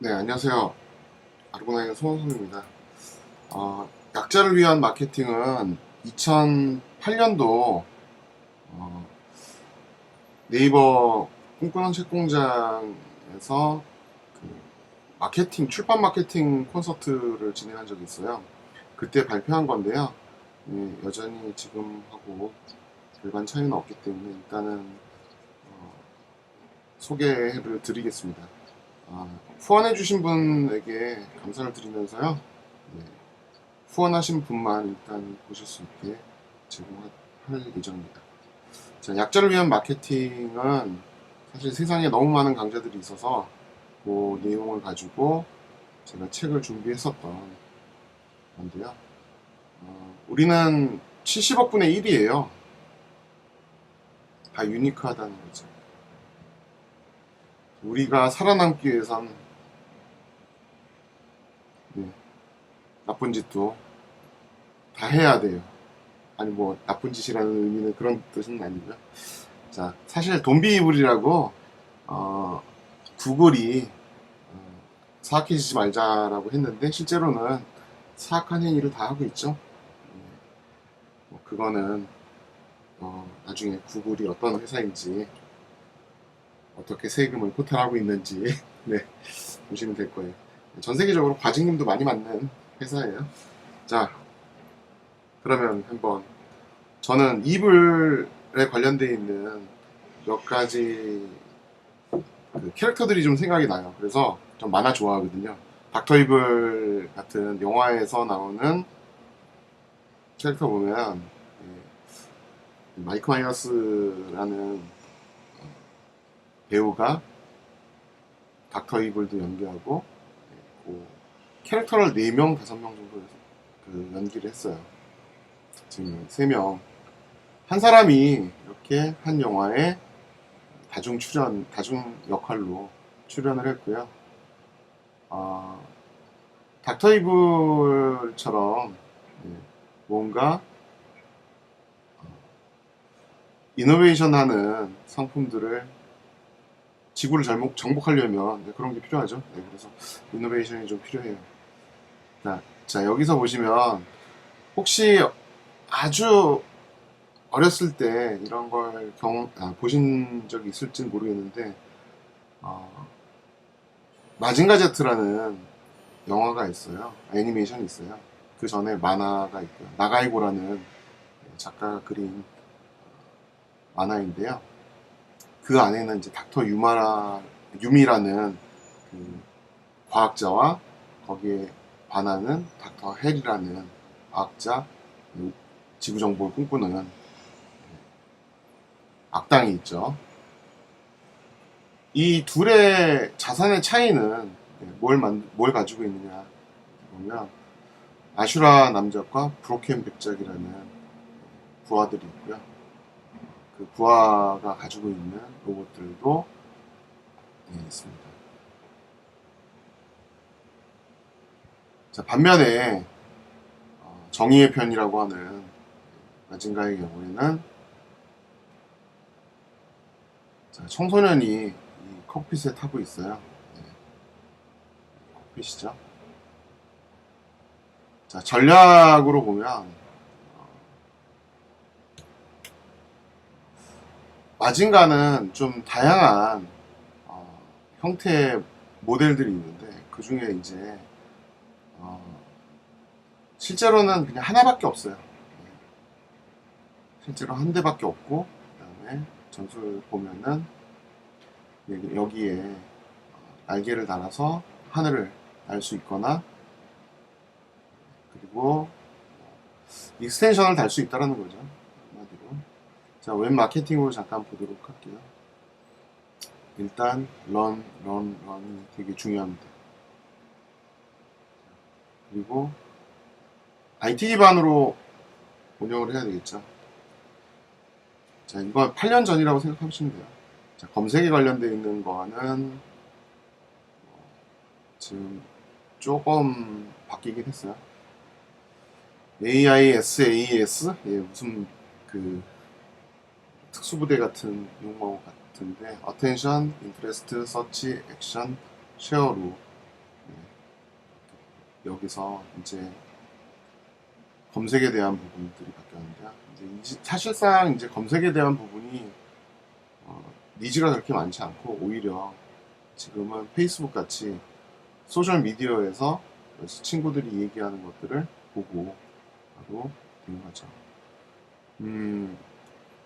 네, 안녕하세요. 아르고나의 손원섭입니다. 약자를 위한 마케팅은 2008년도 네이버 꿈꾸는 책공장에서 그 출판 마케팅 콘서트를 진행한 적이 있어요. 그때 발표한 건데요. 여전히 지금하고 별반 차이는 없기 때문에 일단은 소개를 드리겠습니다. 후원해주신 분에게 감사를 드리면서요. 네, 후원하신 분만 일단 보실 수 있게 제공할 예정입니다. 자, 약자를 위한 마케팅은 사실 세상에 너무 많은 강좌들이 있어서 그 내용을 가지고 제가 책을 준비했었던 건데요. 우리는 70억 분의 1이에요. 다 유니크하다는 거죠. 우리가 살아남기 위해선 네, 나쁜 짓도 다 해야 돼요. 아니 뭐 나쁜 짓이라는 의미는 그런 뜻은 아니고요. 자, 사실 돈비이블이라고 구글이 사악해지지 말자라고 했는데 실제로는 사악한 행위를 다 하고 있죠. 뭐 그거는 나중에 구글이 어떤 회사인지 어떻게 세금을 포탈하고 있는지 네, 보시면 될 거예요. 전 세계적으로 과징금도 많이 맞는 회사예요. 자, 그러면 한번 저는 이불에 관련되어 있는 몇 가지 그 캐릭터들이 좀 생각이 나요. 그래서 좀 만화 좋아하거든요. 닥터 이블 같은 영화에서 나오는 캐릭터 보면 마이크 마이너스라는 배우가 닥터 이블도 연기하고 그 캐릭터를 4명, 5명 정도 그 연기를 했어요. 지금 3명. 한 사람이 이렇게 한 영화에 다중 역할로 출연을 했고요. 어, 닥터 이블처럼 뭔가 이노베이션 하는 상품들을 지구를 정복하려면 그런 게 필요하죠. 네, 그래서 이노베이션이 좀 필요해요. 자, 여기서 보시면 혹시 아주 어렸을 때 이런 걸 보신 적이 있을지 모르겠는데 어, 마징가 제트라는 영화가 있어요. 애니메이션이 있어요. 그 전에 만화가 있고요. 나가이고라는 작가가 그린 만화인데요. 그 안에는 이제 유미라는 그 과학자와 거기에 반하는 닥터 헬이라는 과학자, 지구 정복을 꿈꾸는 악당이 있죠. 이 둘의 자산의 차이는 뭘 가지고 있느냐 보면 아슈라 남작과 브로켄 백작이라는 부하들이 있고요. 그 부하가 가지고 있는 로봇들도 있습니다. 자, 반면에 정의의 편이라고 하는 마징가의 경우에는 자, 청소년이 이 콕핏에 타고 있어요. 네, 콕핏이죠. 자, 전략으로 보면 마징가는 좀 다양한 형태의 모델들이 있는데 그 중에 이제 어, 실제로는 그냥 하나밖에 없어요. 실제로 한 대밖에 없고 그다음에 전술 보면은 여기에 날개를 달아서 하늘을 날 수 있거나 그리고 익스텐션을 달 수 있다는 거죠. 한마디로. 자, 웹 마케팅으로 잠깐 보도록 할게요. 일단 런이 되게 중요합니다. 그리고 IT 기반으로 운영을 해야 되겠죠. 자, 이거 8년 전이라고 생각하시면 돼요. 자, 검색에 관련되어 있는 거는 지금 조금 바뀌긴 했어요. AISAS? 예, 무슨 그 특수부대 같은 용어 같은데 Attention, Interest, Search, Action, Share로 여기서 이제 검색에 대한 부분들이 바뀌었는데요. 사실상 이제 검색에 대한 부분이 니즈가 그렇게 많지 않고 오히려 지금은 페이스북 같이 소셜 미디어에서 친구들이 얘기하는 것들을 보고 바로 되는 거죠.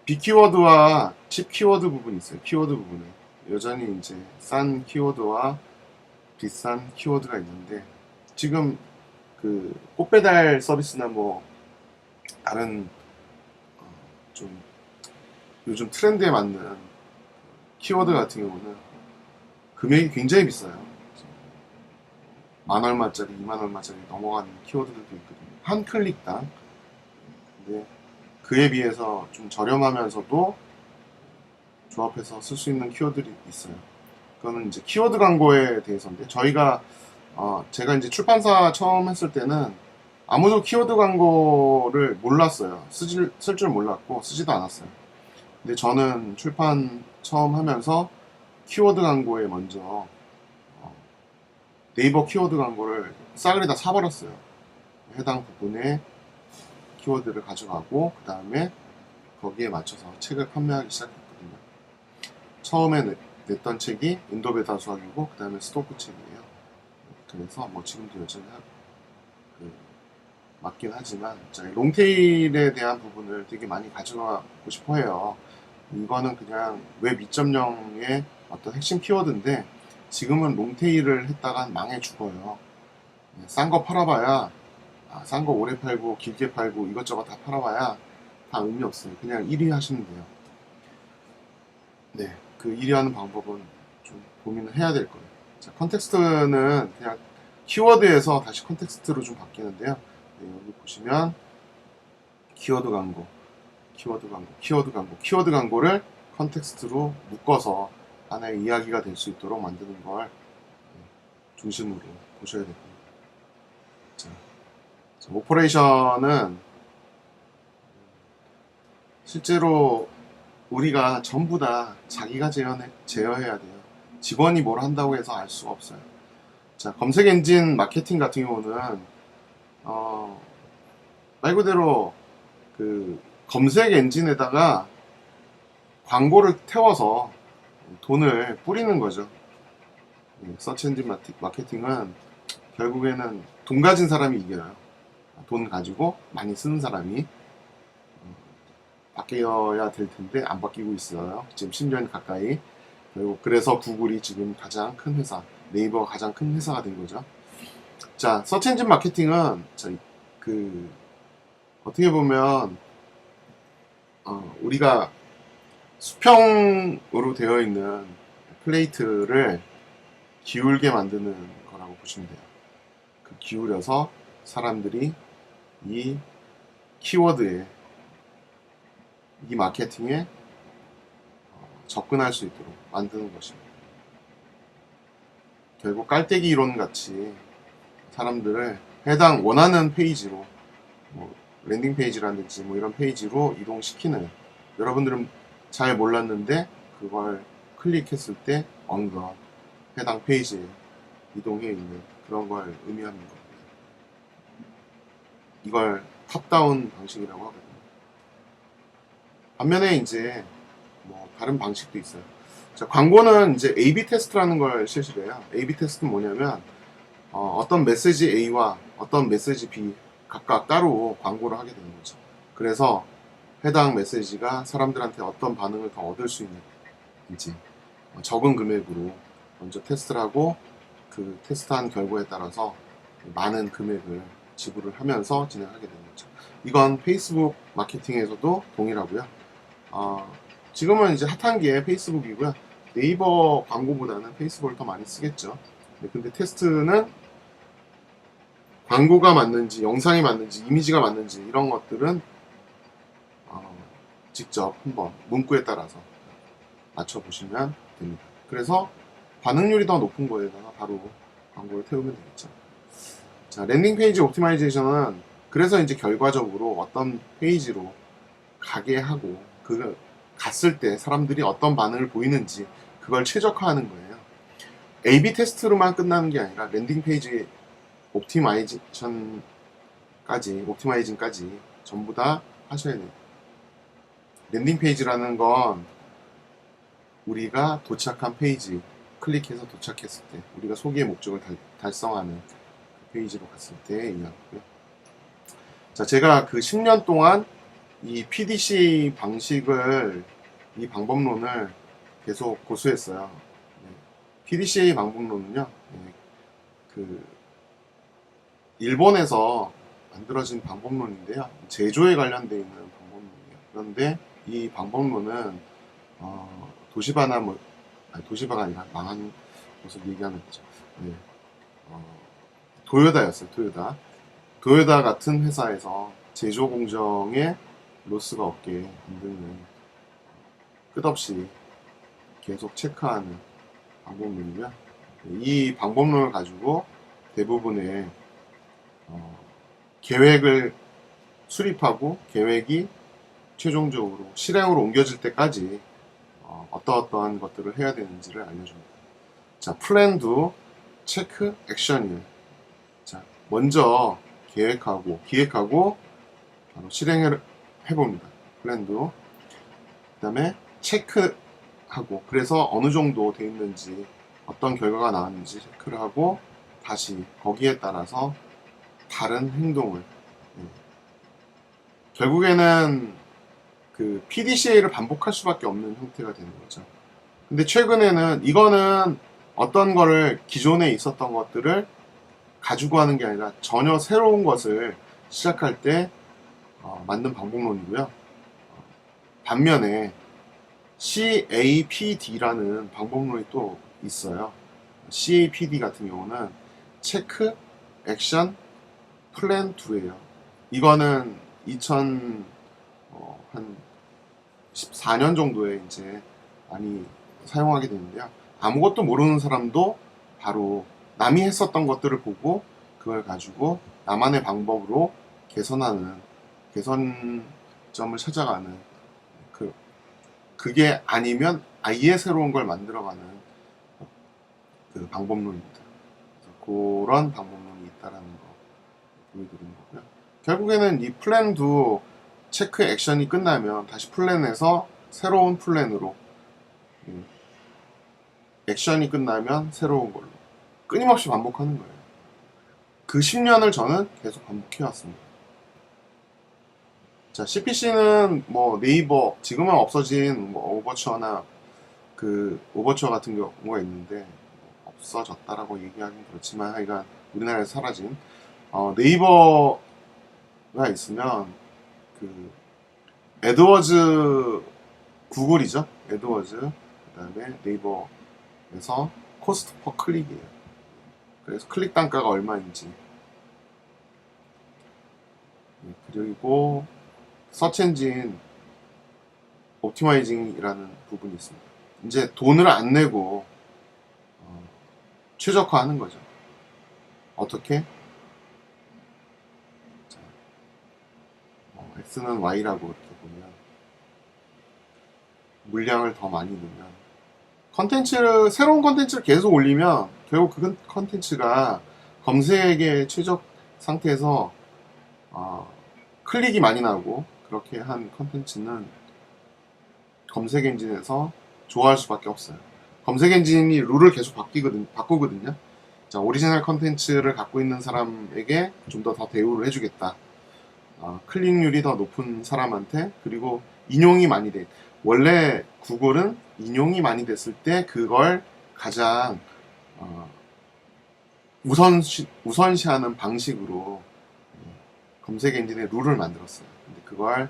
빅키워드와 칩 키워드 부분이 있어요. 키워드 부분에 여전히 이제 싼 키워드와 비싼 키워드가 있는데, 지금 그 꽃배달 서비스나 뭐 다른 좀 요즘 트렌드에 맞는 키워드 같은 경우는 금액이 굉장히 비싸요. 만 얼마짜리, 2만 얼마짜리 넘어가는 키워드들도 있거든요. 한 클릭당. 근데 그에 비해서 좀 저렴하면서도 조합해서 쓸 수 있는 키워드들이 있어요. 그거는 이제 키워드 광고에 대해서인데, 제가 이제 출판사 처음 했을 때는 아무도 키워드 광고를 몰랐어요. 쓸 줄 몰랐고 쓰지도 않았어요. 근데 저는 출판 처음 하면서 키워드 광고에 먼저 네이버 키워드 광고를 싸그리 다 사버렸어요. 해당 부분에 키워드를 가져가고 그 다음에 거기에 맞춰서 책을 판매하기 시작했거든요. 처음에 냈던 책이 인도배다 수학이고 그 다음에 스토크 책이에요. 그래서 뭐 지금도 여전히 맞긴 하지만 롱테일에 대한 부분을 되게 많이 가져가고 싶어 해요. 이거는 그냥 웹 2.0의 어떤 핵심 키워드인데, 지금은 롱테일을 했다가 망해 죽어요. 싼 거 팔아봐야, 싼 거 오래 팔고 길게 팔고 이것저것 다 팔아봐야 다 의미 없어요. 그냥 1위 하시면 돼요. 네, 그 1위 하는 방법은 좀 고민을 해야 될 거예요. 자, 컨텍스트는 그냥 키워드에서 다시 컨텍스트로 좀 바뀌는데요. 네, 여기 보시면 키워드 광고, 키워드 광고, 키워드 광고, 키워드 광고를 컨텍스트로 묶어서 하나의 이야기가 될 수 있도록 만드는 걸 중심으로 보셔야 됩니다. 자, 오퍼레이션은 실제로 우리가 전부 다 자기가 제어해야 돼요. 직원이 뭘 한다고 해서 알 수가 없어요. 자, 검색 엔진 마케팅 같은 경우는 말 그대로 그 검색 엔진에다가 광고를 태워서 돈을 뿌리는 거죠. 서치 엔진 마케팅은 결국에는 돈 가진 사람이 이겨요. 돈 가지고 많이 쓰는 사람이 바뀌어야 될 텐데 안 바뀌고 있어요. 지금 10년 가까이. 그리고 그래서 구글이 지금 가장 큰 회사, 네이버가 가장 큰 회사가 된 거죠. 자, 서치 엔진 마케팅은 어떻게 보면 우리가 수평으로 되어 있는 플레이트를 기울게 만드는 거라고 보시면 돼요. 그 기울여서 사람들이 이 키워드에, 이 마케팅에 접근할 수 있도록 만드는 것입니다. 결국 깔때기 이론 같이 사람들을 해당 원하는 페이지로, 뭐 랜딩 페이지라든지 뭐 이런 페이지로 이동시키는, 여러분들은 잘 몰랐는데 그걸 클릭했을 때 어느덧 해당 페이지에 이동해 있는 그런 걸 의미하는 겁니다. 이걸 탑다운 방식이라고 하거든요. 반면에 이제 뭐 다른 방식도 있어요. 자, 광고는 이제 A/B 테스트라는 걸 실시해요. A/B 테스트는 뭐냐면 어떤 메시지 A와 어떤 메시지 B 각각 따로 광고를 하게 되는 거죠. 그래서 해당 메시지가 사람들한테 어떤 반응을 더 얻을 수 있는지 적은 금액으로 먼저 테스트를 하고 그 테스트한 결과에 따라서 많은 금액을 지불을 하면서 진행하게 되는 거죠. 이건 페이스북 마케팅에서도 동일하고요. 지금은 이제 핫한 게 페이스북이고요. 네이버 광고보다는 페이스북을 더 많이 쓰겠죠. 근데 테스트는 광고가 맞는지, 영상이 맞는지, 이미지가 맞는지 이런 것들은 직접 한번 문구에 따라서 맞춰보시면 됩니다. 그래서 반응률이 더 높은 거에다가 바로 광고를 태우면 되겠죠. 자, 랜딩 페이지 옵티마이제이션은 그래서 이제 결과적으로 어떤 페이지로 가게 하고 그 갔을 때 사람들이 어떤 반응을 보이는지 그걸 최적화하는 거예요. A/B 테스트로만 끝나는 게 아니라 랜딩 페이지 옵티마이징까지 전부 다 하셔야 돼요. 랜딩 페이지라는 건 우리가 도착한 페이지, 클릭해서 도착했을 때 우리가 소개의 목적을 달성하는 그 페이지로 갔을 때 의미하고요. 자, 제가 그 10년 동안 이 PDCA 방식을, 이 방법론을 계속 고수했어요. PDCA 방법론은요, 그 일본에서 만들어진 방법론인데요. 제조에 관련되어 있는 방법론이에요. 그런데 이 방법론은 도시바나 도시바가 아니라 망한 것을 얘기하는 거죠. 네. 도요다였어요. 도요다 같은 회사에서 제조 공정에 로스가 없게 만드는, 끝없이 계속 체크하는 방법론이며, 이 방법론을 가지고 대부분의 계획을 수립하고 계획이 최종적으로 실행으로 옮겨질 때까지 어떠한 것들을 해야 되는지를 알려줍니다. 자, 플랜도 체크 액션이에요. 자, 먼저 기획하고 바로 실행을 해봅니다. 플랜도. 그 다음에 체크하고, 그래서 어느 정도 돼 있는지, 어떤 결과가 나왔는지 체크를 하고, 다시 거기에 따라서 다른 행동을, 결국에는 그 PDCA를 반복할 수밖에 없는 형태가 되는 거죠. 근데 최근에는 이거는 어떤 거를, 기존에 있었던 것들을 가지고 하는 게 아니라 전혀 새로운 것을 시작할 때 만든 방법론이고요. 반면에 CAPD라는 방법론이 또 있어요. CAPD 같은 경우는 체크, 액션, 플랜 2예요. 이거는 한 14년 정도에 이제 많이 사용하게 되는데요. 아무것도 모르는 사람도 바로 남이 했었던 것들을 보고 그걸 가지고 나만의 방법으로 개선점을 찾아가는, 그게 아니면 아예 새로운 걸 만들어가는 그 방법론입니다. 그런 방법론이 있다라는 거 보여드리는 거고요. 결국에는 이 플랜도 체크 액션이 끝나면 다시 플랜에서 새로운 플랜으로, 액션이 끝나면 새로운 걸로 끊임없이 반복하는 거예요. 그 10년을 저는 계속 반복해왔습니다. 자, CPC는 뭐 네이버, 지금은 없어진 뭐 오버처나 그 오버처 같은 경우가 있는데, 없어졌다라고 얘기하긴 그렇지만 하여간 우리나라에서 사라진 네이버가 있으면, 그 애드워즈, 구글이죠. 애드워즈, 그 다음에 네이버에서 코스트 퍼 클릭이에요. 그래서 클릭 단가가 얼마인지, 그리고 서치엔진 옵티마이징이라는 부분이 있습니다. 이제 돈을 안 내고 최적화하는 거죠. 어떻게? 자, X는 Y라고 이렇게 보면, 물량을 더 많이 넣으면, 새로운 컨텐츠를 계속 올리면 결국 그 컨텐츠가 검색의 최적 상태에서 클릭이 많이 나고, 그렇게 한 컨텐츠는 검색 엔진에서 좋아할 수밖에 없어요. 검색 엔진이 룰을 계속 바꾸거든요. 자, 오리지널 컨텐츠를 갖고 있는 사람에게 좀 더 대우를 해주겠다. 클릭률이 더 높은 사람한테, 그리고 인용이 많이 돼. 원래 구글은 인용이 많이 됐을 때 그걸 가장 우선시하는 방식으로 검색 엔진의 룰을 만들었어요. 근데 그걸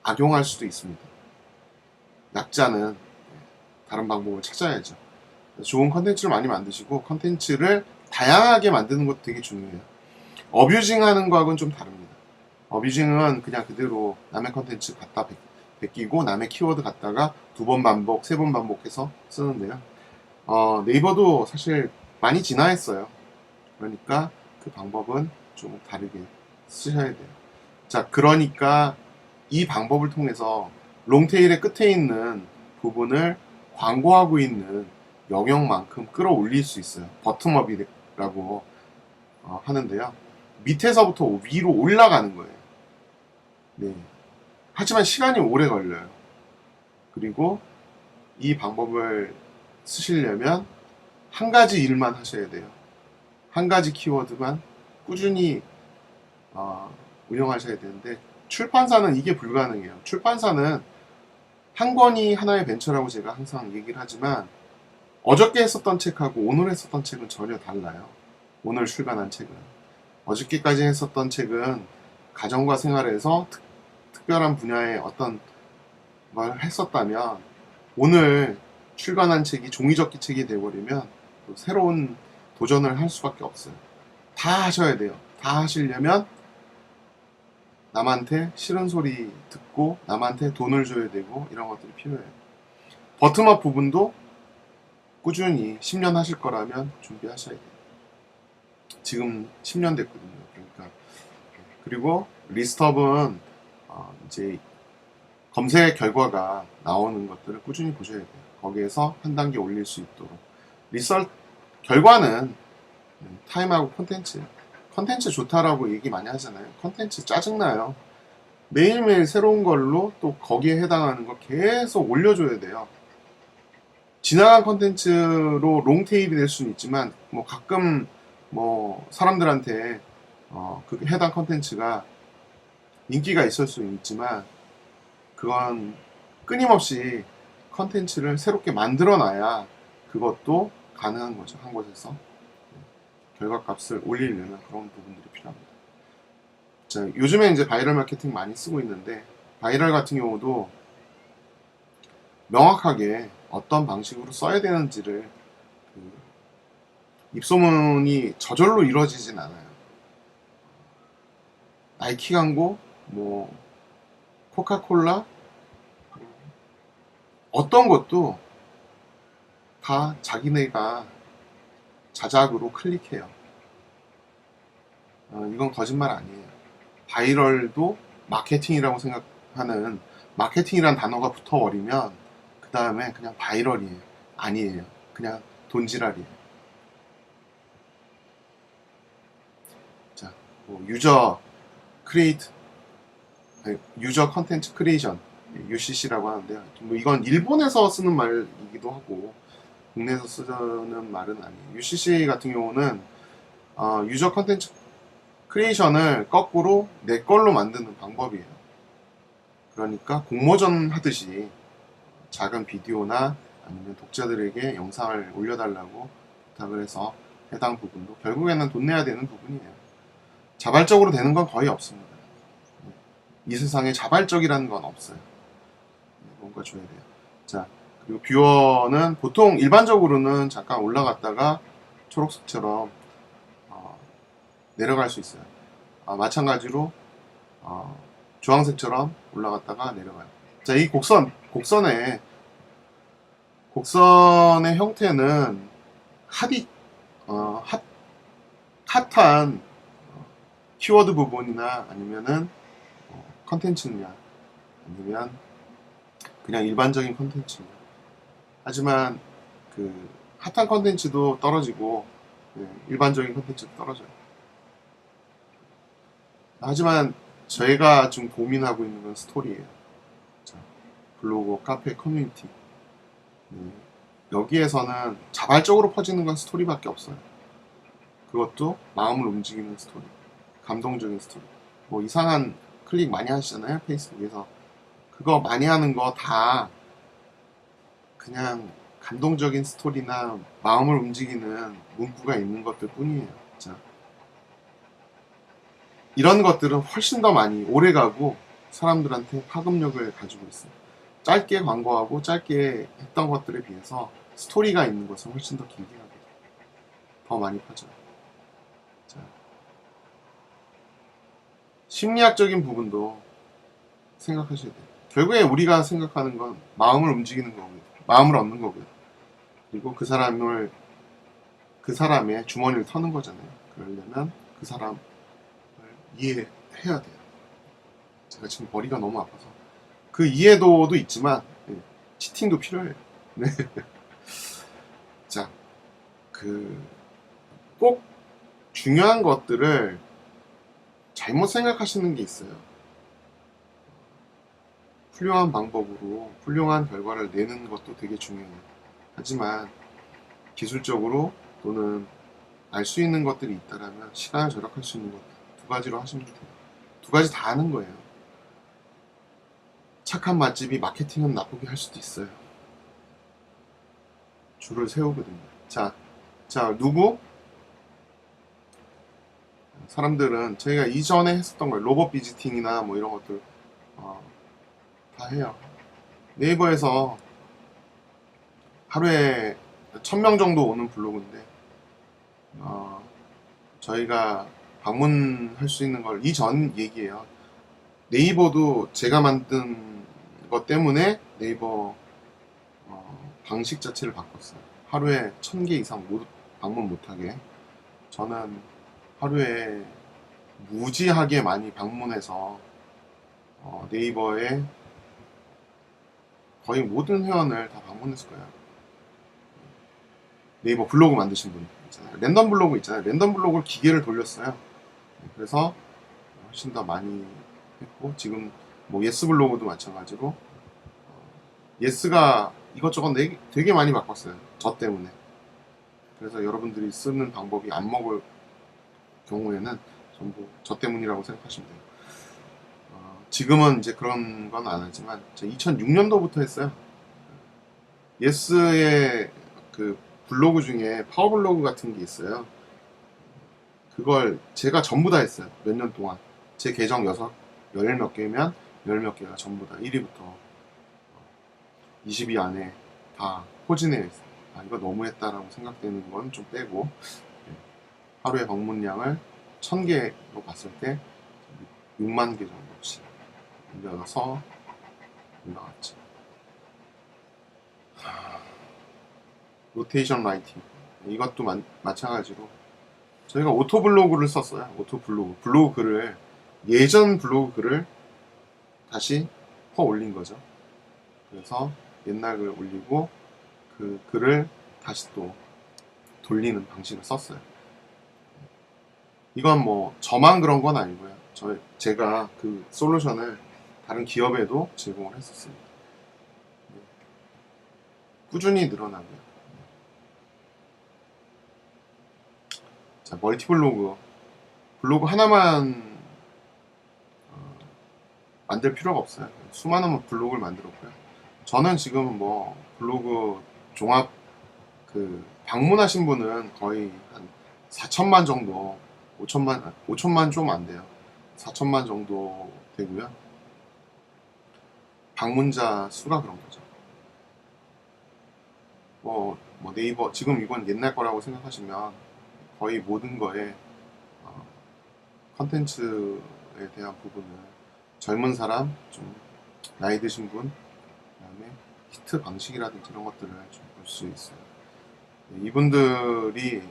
악용할 수도 있습니다. 약자는 다른 방법을 찾아야죠. 좋은 컨텐츠를 많이 만드시고, 컨텐츠를 다양하게 만드는 것도 되게 중요해요. 어뷰징하는 거하고는 좀 다릅니다. 어뷰징은 그냥 그대로 남의 컨텐츠 갖다 베끼고 남의 키워드 갖다가 2번 반복, 3번 반복해서 쓰는데요. 네이버도 사실 많이 진화했어요. 그러니까 그 방법은 좀 다르게 쓰셔야 돼요. 자, 그러니까 이 방법을 통해서 롱테일의 끝에 있는 부분을 광고하고 있는 영역만큼 끌어올릴 수 있어요. 버텀업이라고 하는데요. 밑에서부터 위로 올라가는 거예요. 네. 하지만 시간이 오래 걸려요. 그리고 이 방법을 쓰시려면 한 가지 일만 하셔야 돼요. 한 가지 키워드만 꾸준히 운영하셔야 되는데, 출판사는 이게 불가능해요. 출판사는 한 권이 하나의 벤처라고 제가 항상 얘기를 하지만, 어저께 했었던 책하고 오늘 했었던 책은 전혀 달라요. 오늘 출간한 책은. 어저께까지 했었던 책은 가정과 생활에서 특별한 분야의 어떤 걸 했었다면, 오늘 출간한 책이 종이접기 책이 되어버리면 또 새로운 도전을 할 수밖에 없어요. 다 하셔야 돼요. 다 하시려면 남한테 싫은 소리 듣고 남한테 돈을 줘야 되고 이런 것들이 필요해요. 버텀업 부분도 꾸준히 10년 하실 거라면 준비하셔야 돼요. 지금 10년 됐거든요. 그러니까. 그리고 리스트업은 이제 검색 결과가 나오는 것들을 꾸준히 보셔야 돼요. 거기에서 한 단계 올릴 수 있도록. 결과는 타임하고 콘텐츠예요. 콘텐츠 좋다라고 얘기 많이 하잖아요. 콘텐츠 짜증나요. 매일매일 새로운 걸로 또 거기에 해당하는 거 계속 올려줘야 돼요. 지나간 콘텐츠로 롱테일이 될 수는 있지만, 뭐 가끔 뭐 사람들한테 그 해당 콘텐츠가 인기가 있을 수는 있지만, 그건 끊임없이 컨텐츠를 새롭게 만들어놔야 그것도 가능한 거죠. 한 곳에서 결과값을 올리려면 그런 부분들이 필요합니다. 자, 요즘에 이제 바이럴 마케팅 많이 쓰고 있는데, 바이럴 같은 경우도 명확하게 어떤 방식으로 써야 되는지를 입소문이 저절로 이루어지진 않아요. 나이키 광고, 뭐 코카콜라, 어떤 것도 다 자기네가 자작으로 클릭해요. 이건 거짓말 아니에요. 바이럴도 마케팅이라고 생각하는, 마케팅이란 단어가 붙어버리면 그 다음에 그냥 바이럴이에요. 아니에요. 그냥 돈지랄이에요. 자, 뭐 유저 크리에이트, 유저 컨텐츠 크리에이션, UCC라고 하는데요. 뭐 이건 일본에서 쓰는 말이기도 하고 국내에서 쓰는 말은 아니에요. UCC 같은 경우는 유저 컨텐츠 크리에이션을 거꾸로 내 걸로 만드는 방법이에요. 그러니까 공모전 하듯이 작은 비디오나 아니면 독자들에게 영상을 올려달라고 부탁을 해서 해당 부분도 결국에는 돈 내야 되는 부분이에요. 자발적으로 되는 건 거의 없습니다. 이 세상에 자발적이라는 건 없어요. 뭔가 줘야 돼요. 자, 그리고 뷰어는 보통 일반적으로는 잠깐 올라갔다가 초록색처럼 내려갈 수 있어요. 마찬가지로 주황색처럼 올라갔다가 내려가요. 자, 이 곡선의 형태는 핫한 키워드 부분이나 아니면은 컨텐츠냐, 아니면 그냥 일반적인 컨텐츠냐. 하지만 그 핫한 컨텐츠도 떨어지고 일반적인 컨텐츠도 떨어져요. 하지만 저희가 좀 고민하고 있는 건 스토리예요. 자, 블로그, 카페, 커뮤니티. 여기에서는 자발적으로 퍼지는 건 스토리밖에 없어요. 그것도 마음을 움직이는 스토리, 감동적인 스토리. 뭐 이상한 클릭 많이 하시잖아요, 페이스북에서. 그거 많이 하는 거 다 그냥 감동적인 스토리나 마음을 움직이는 문구가 있는 것들 뿐이에요. 자, 이런 것들은 훨씬 더 많이 오래가고 사람들한테 파급력을 가지고 있어요. 짧게 광고하고 짧게 했던 것들에 비해서 스토리가 있는 것은 훨씬 더 길게 하고 더 많이 퍼져요. 자, 심리학적인 부분도 생각하셔야 돼요. 결국에 우리가 생각하는 건 마음을 움직이는 거고요. 마음을 얻는 거고요. 그리고 그 사람의 주머니를 터는 거잖아요. 그러려면 그 사람을 이해해야 돼요. 제가 지금 머리가 너무 아파서. 그 이해도도 있지만, 치팅도 필요해요. 네. 자, 꼭 중요한 것들을 잘못 생각하시는 게 있어요. 훌륭한 방법으로 훌륭한 결과를 내는 것도 되게 중요해요. 하지만 기술적으로 또는 알 수 있는 것들이 있다면 시간을 절약할 수 있는 것 두 가지로 하시면 돼요. 두 가지 다 하는 거예요. 착한 맛집이 마케팅은 나쁘게 할 수도 있어요. 줄을 세우거든요. 자, 누구? 사람들은 저희가 이전에 했었던 거예요. 로봇 비지팅이나 뭐 이런 것들 다 해요. 네이버에서 하루에 1000명 정도 오는 블로그인데 저희가 방문할 수 있는 걸 이전 얘기예요. 네이버도 제가 만든 것 때문에 네이버 방식 자체를 바꿨어요. 하루에 1000개 이상 방문 못하게. 저는 하루에 무지하게 많이 방문해서 네이버에 거의 모든 회원을 다 방문했을 거예요. 네이버 블로그 만드신 분 있잖아요. 랜덤 블로그 있잖아요. 랜덤 블로그를 기계를 돌렸어요. 그래서 훨씬 더 많이 했고, 지금 뭐 예스 블로그도 마찬가지로 예스가 이것저것 되게 많이 바꿨어요. 저 때문에. 그래서 여러분들이 쓰는 방법이 안 먹을 경우에는 전부 저 때문이라고 생각하시면 돼요. 지금은 이제 그런 건 안 하지만 2006년도부터 했어요. 예스의 그 블로그 중에 파워블로그 같은 게 있어요. 그걸 제가 전부 다 했어요. 몇 년 동안. 제 계정 열 몇 개면 열 몇 개가 전부 다 1위부터 20위 안에 다 포진해 있어요. 이거 너무했다라고 생각되는 건 좀 빼고, 하루에 방문량을 1000개로 봤을 때 6만 개 정도씩 올려서 올라갔죠. 로테이션 라이팅 이것도 마찬가지로 저희가 오토 블로그를 썼어요. 오토 블로그 글을, 예전 블로그 글을 다시 퍼 올린 거죠. 그래서 옛날 글을 올리고 그 글을 다시 또 돌리는 방식을 썼어요. 이건 뭐 저만 그런 건 아니고요. 제가 그 솔루션을 다른 기업에도 제공을 했었습니다. 꾸준히 늘어나고요. 자, 멀티블로그. 블로그 하나만 만들 필요가 없어요. 수많은 블로그를 만들었고요. 저는 지금 뭐 블로그 종합 방문하신 분은 거의 한 4천만 정도, 5천만 좀 안 돼요. 4천만 정도 되고요. 방문자 수가 그런 거죠. 뭐 네이버, 지금 이건 옛날 거라고 생각하시면 거의 모든 거에 컨텐츠에 대한 부분을 젊은 사람, 좀 나이 드신 분, 그다음에 히트 방식이라든지 이런 것들을 좀 볼 수 있어요. 이분들이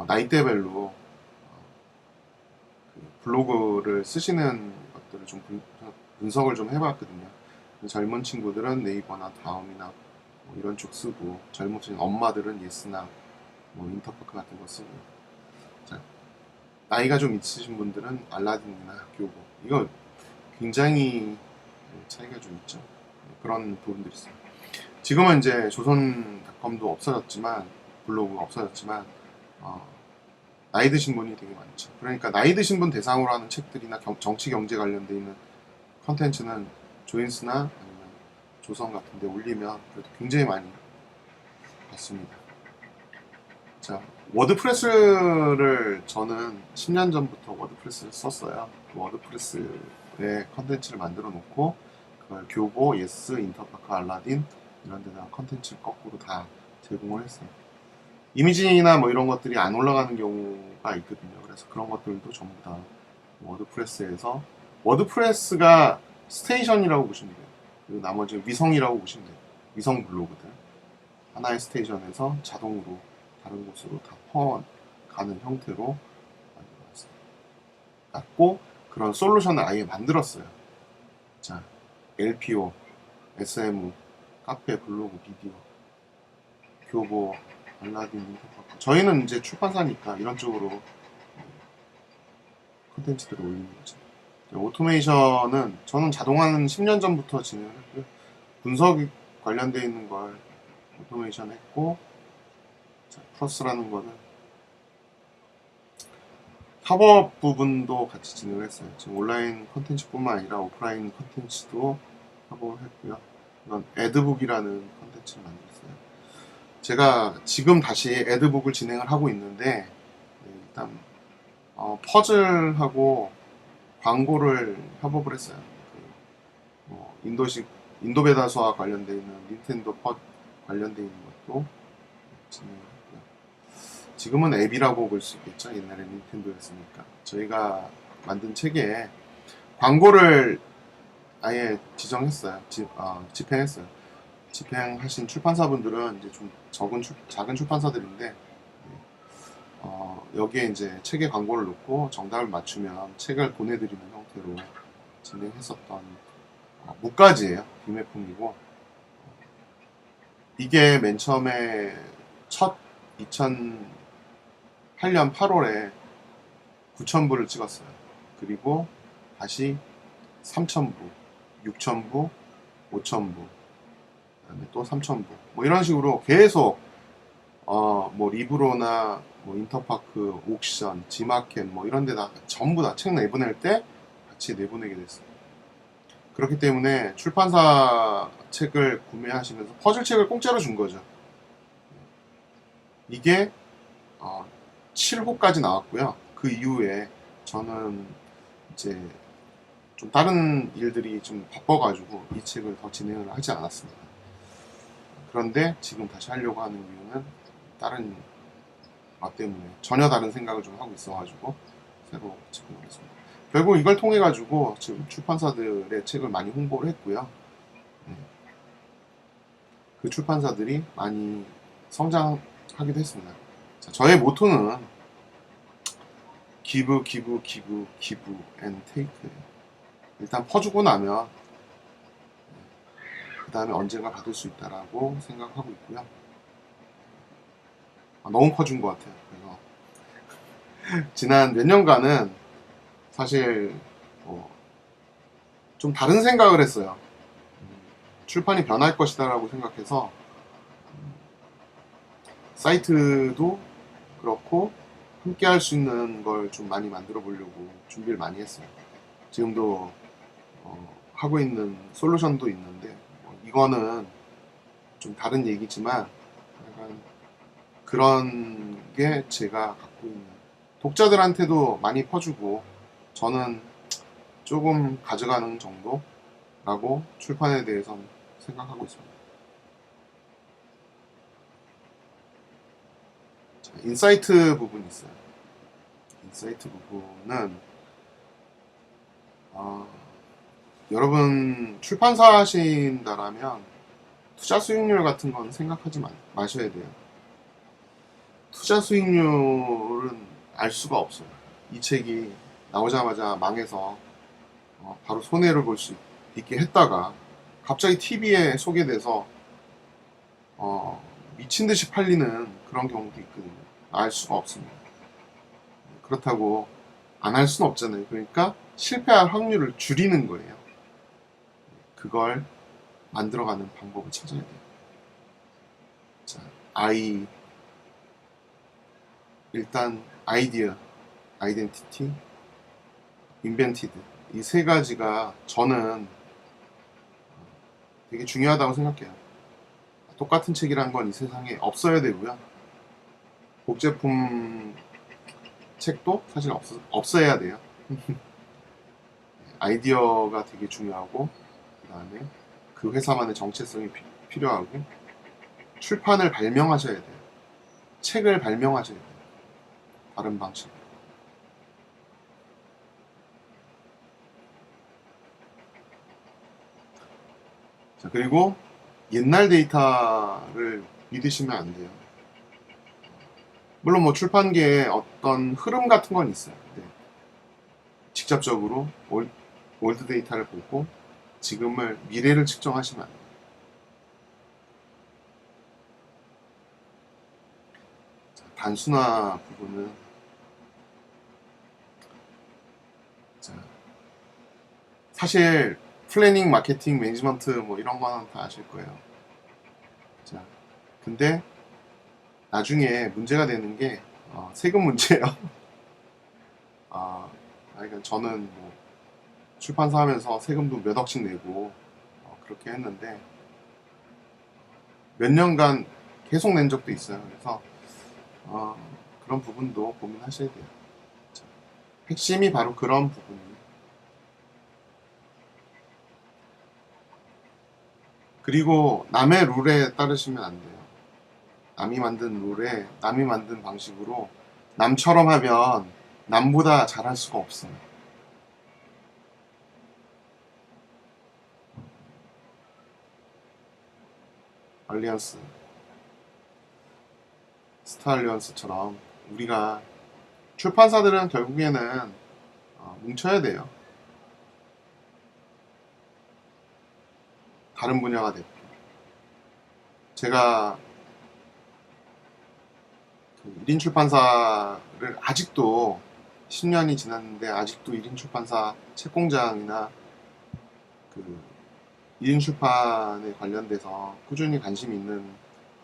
나이대별로 블로그를 쓰시는 것들을 좀 분석을 좀 해봤거든요. 젊은 친구들은 네이버나 다음이나 뭐 이런 쪽 쓰고, 젊으신 엄마들은 예스나 뭐 인터파크 같은 거 쓰고, 자, 나이가 좀 있으신 분들은 알라딘이나 교보, 이거 굉장히 차이가 좀 있죠. 그런 부분들이 있어요. 지금은 이제 조선닷컴도 없어졌지만, 블로그가 없어졌지만 나이 드신 분이 되게 많죠. 그러니까 나이 드신 분 대상으로 하는 책들이나 정치 경제 관련돼 있는 컨텐츠는 조인스나 아니면 조선 같은 데 올리면 그래도 굉장히 많이 봤습니다. 자, 워드프레스를 저는 10년 전부터 워드프레스를 썼어요. 그 워드프레스에 컨텐츠를 만들어 놓고 그걸 교보, 예스, 인터파크, 알라딘 이런 데다가 컨텐츠를 거꾸로 다 제공을 했어요. 이미지나 뭐 이런 것들이 안 올라가는 경우가 있거든요. 그래서 그런 것들도 전부 다 워드프레스에서, 워드프레스가 스테이션이라고 보시면 돼요. 그리고 나머지 위성이라고 보시면 돼요. 위성 블로그들. 하나의 스테이션에서 자동으로 다른 곳으로 다 퍼가는 형태로 만들었고, 그런 솔루션을 아예 만들었어요. 자, LPO, SM, 카페, 블로그, 비디오, 교보, 알라딘, 인터파크. 저희는 이제 출판사니까 이런 쪽으로 콘텐츠들을 올리는 거죠. 오토메이션은 저는 자동화는 10년 전부터 진행을 했고요. 분석 관련되어 있는 걸 오토메이션 했고, 자, 플러스라는 거는 협업 부분도 같이 진행을 했어요. 지금 온라인 콘텐츠뿐만 아니라 오프라인 콘텐츠도 협업을 했고요. 이건 애드북이라는 콘텐츠를 만들었어요. 제가 지금 다시 애드북을 진행을 하고 있는데, 일단 퍼즐하고 광고를 협업을 했어요. 인도배다수와 관련되어 있는 닌텐도 펫 관련되어 있는 것도 진행을 했고요. 지금은 앱이라고 볼 수 있겠죠. 옛날에 닌텐도였으니까. 저희가 만든 책에 광고를 아예 지정했어요. 집행했어요. 집행하신 출판사분들은 이제 좀 작은 출판사들인데, 여기에 이제 책에 광고를 넣고 정답을 맞추면 책을 보내드리는 형태로 진행했었던 무까지예요. 비매품이고, 이게 맨 처음에 첫 2008년 8월에 9,000부를 찍었어요. 그리고 다시 3,000부, 6,000부, 5,000부, 그다음에 또 3,000부, 뭐 이런 식으로 계속 뭐 리브로나 뭐 인터파크, 옥션, 지마켓 뭐 이런 데다 전부 다 책 내보낼 때 같이 내보내게 됐어요. 그렇기 때문에 출판사 책을 구매하시면서 퍼즐 책을 공짜로 준 거죠. 이게 7호까지 나왔고요. 그 이후에 저는 이제 좀 다른 일들이 좀 바빠가지고 이 책을 더 진행을 하지 않았습니다. 그런데 지금 다시 하려고 하는 이유는 다른 것 때문에 전혀 다른 생각을 좀 하고 있어가지고 새로 집중을 했습니다. 결국 이걸 통해 가지고 지금 출판사들의 책을 많이 홍보를 했고요. 그 출판사들이 많이 성장하기도 했습니다. 자, 저의 모토는 기브 앤 테이크예요. 일단 퍼주고 나면 그 다음에 언젠가 받을 수 있다라고 생각하고 있고요. 너무 퍼준 것 같아요. 그래서 지난 몇 년간은 사실 좀 다른 생각을 했어요. 출판이 변할 것이다라고 생각해서 사이트도 그렇고 함께 할 수 있는 걸 좀 많이 만들어 보려고 준비를 많이 했어요. 지금도 하고 있는 솔루션도 있는데 이거는 좀 다른 얘기지만 약간 그런 게 제가 갖고 있는 독자들한테도 많이 퍼주고 저는 조금 가져가는 정도라고 출판에 대해서 생각하고 있습니다. 자, 인사이트 부분이 있어요. 인사이트 부분은 여러분 출판사 하신다라면 투자 수익률 같은 건 생각하지 마셔야 돼요. 투자 수익률은 알 수가 없어요. 이 책이 나오자마자 망해서 바로 손해를 볼 수 있게 했다가 갑자기 TV에 소개돼서 미친 듯이 팔리는 그런 경우도 있거든요. 알 수가 없습니다. 그렇다고 안 할 수는 없잖아요. 그러니까 실패할 확률을 줄이는 거예요. 그걸 만들어가는 방법을 찾아야 돼요. 자, 일단 아이디어, 아이덴티티, 인벤티드 이 세 가지가 저는 되게 중요하다고 생각해요. 똑같은 책이란 건 이 세상에 없어야 되고요. 복제품 책도 사실 없어야 돼요. 아이디어가 되게 중요하고 그 다음에 그 회사만의 정체성이 필요하고 출판을 발명하셔야 돼요. 책을 발명하셔야 돼요. 다른 방식. 자, 그리고 옛날 데이터를 믿으시면 안 돼요. 물론 뭐 출판계에 어떤 흐름 같은 건 있어요. 네. 직접적으로 올드 데이터를 보고 지금을 미래를 측정하시면 안 돼요. 자, 단순화 부분은 자, 사실 플래닝, 마케팅, 매니지먼트 뭐 이런 거는 다 아실 거예요. 자, 근데 나중에 문제가 되는 게 세금 문제예요. 그러니까 저는 뭐 출판사 하면서 세금도 몇 억씩 내고 그렇게 했는데 몇 년간 계속 낸 적도 있어요. 그래서 그런 부분도 고민하셔야 돼요. 자, 핵심이 바로 그런 부분이에요. 그리고 남의 룰에 따르시면 안 돼요. 남이 만든 룰에 남이 만든 방식으로 남처럼 하면 남보다 잘할 수가 없어요. 알리안스, 스타알리언스처럼 우리가 출판사들은 결국에는 뭉쳐야 돼요. 다른 분야가 됐고 제가 그 1인 출판사를 아직도 10년이 지났는데 아직도 1인 출판사 책공장이나 그 1인 출판에 관련돼서 꾸준히 관심이 있는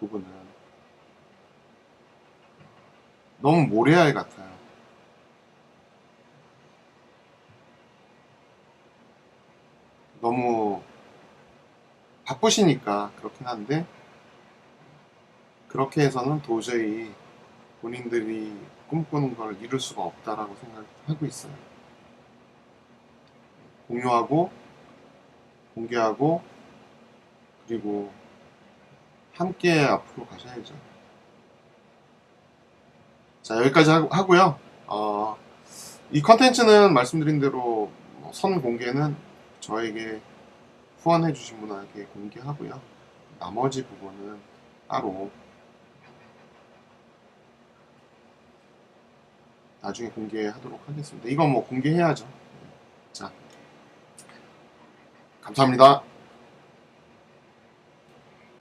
부분은 너무 모래알 같아요. 너무 바쁘시니까 그렇긴 한데 그렇게 해서는 도저히 본인들이 꿈꾸는 걸 이룰 수가 없다라고 생각하고 있어요. 공유하고 공개하고 그리고 함께 앞으로 가셔야죠. 자, 여기까지 하고요. 이 컨텐츠는 말씀드린 대로 선 공개는 저에게 후원해주신 분에게 공개하고요. 나머지 부분은 따로 나중에 공개하도록 하겠습니다. 이건 뭐 공개해야죠. 자, 감사합니다.